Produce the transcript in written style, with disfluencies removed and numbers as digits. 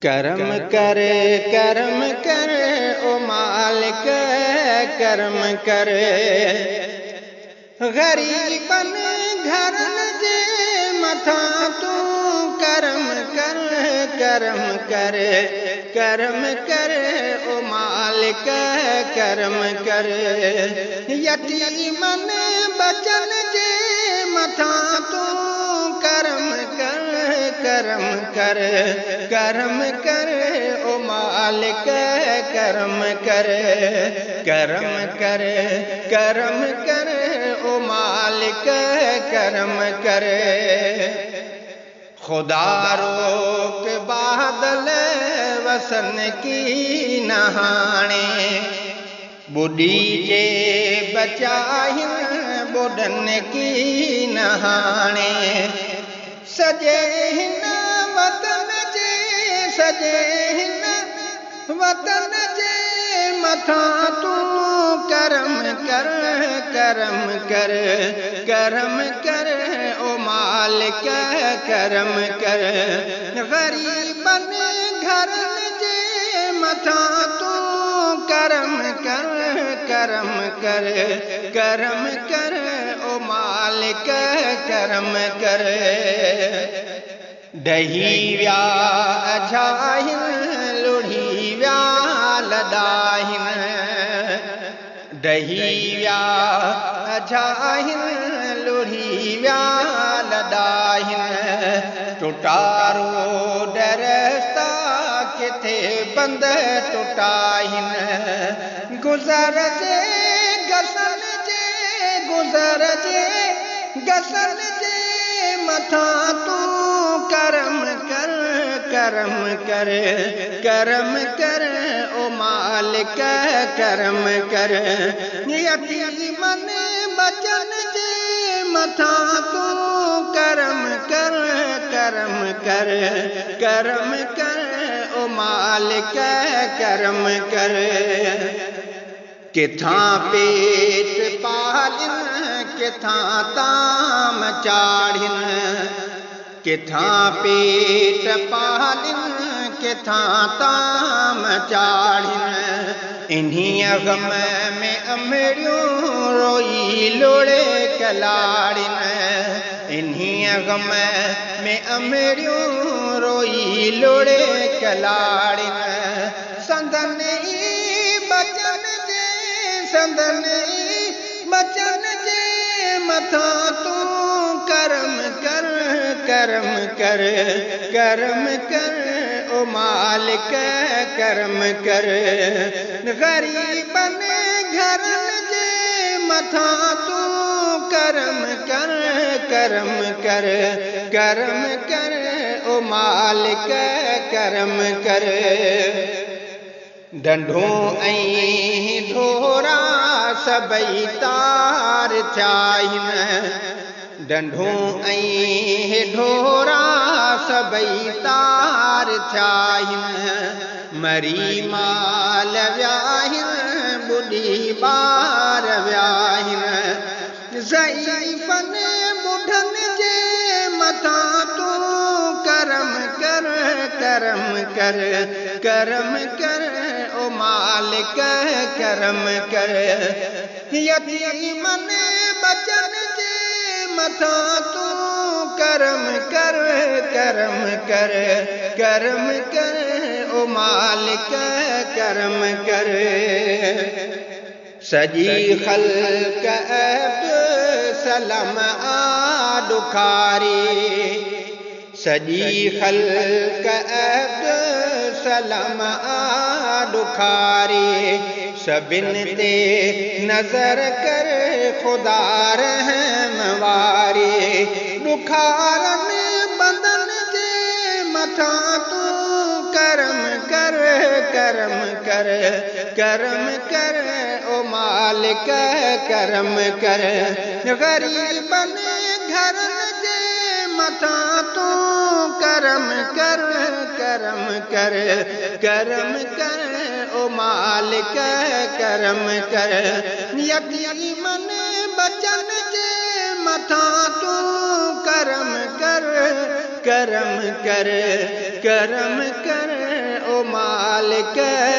करम कर ओ मालिक करम कर गरीबन घरन जे मथा तू करम कर ओ मालिक करम कर यतीमन बचन जे मथा तू करम कर ओ मालिक करम कर ओ मालिक करम कर खुदा रोक बादल वसन की नहाने बुढ़ी जे बचाहिन बुढ़न की नहाने सजे हिन वतन जे मथा तू करम कर ओ मालिक करम कर गरीबन घरन जे मथा तू करम कर ओ मालिक करम कर डही व्या अझाहिन लुढ़ी व्या लदाहिन डही व्या अझाहिन लुढ़ी व्या लदाहिन टुटारो डरस्ता किथे बंद टुटाहिन गुज़र जे गसन जे मथा तू करम कर ओ मालिक करम कर यतीमन बचन जे मथा तू करम कर ओ मालिक करम कर किथां पेट पालिन किथां ताम चाढ़िन किथां पेट पालिन किथां ताम चाढ़िन इन्हीं गम में अमड़ियूं रोई लोड़े कलाड़िन इन्हीं गम में अमड़ियूं रोई लोड़े कलाड़िन संदन जे मथा तू करम कर ओ मालिक करम कर गरीबन घरन जे मथा तू करम कर ओ मालिक करम कर डंढूं ऐं ढोरा सबई तार चाहिन डंढूं ऐं ढोरा सबई तार चाहिन मरी माल व्याहिन बुढ़ी बार व्याहिन ज़ईफ़न बुढ़न जे मथा तू करम कर ओ मालिक करम कर यतीमन बचन जे मथा तू करम कर ओ मालिक करम कर सजी खल्क सलम आडुखारी सजी खल्क सलम आडुखारी सबिन ते नजर कर खुदा रहम वारी दुखारन बंदन जे मथा तू करम कर ओ मालिक करम कर गरीबन घरन जे मथा तू करम कर ओ मालिक करम कर यतीमन बचन जे मथा तू करम कर मालिक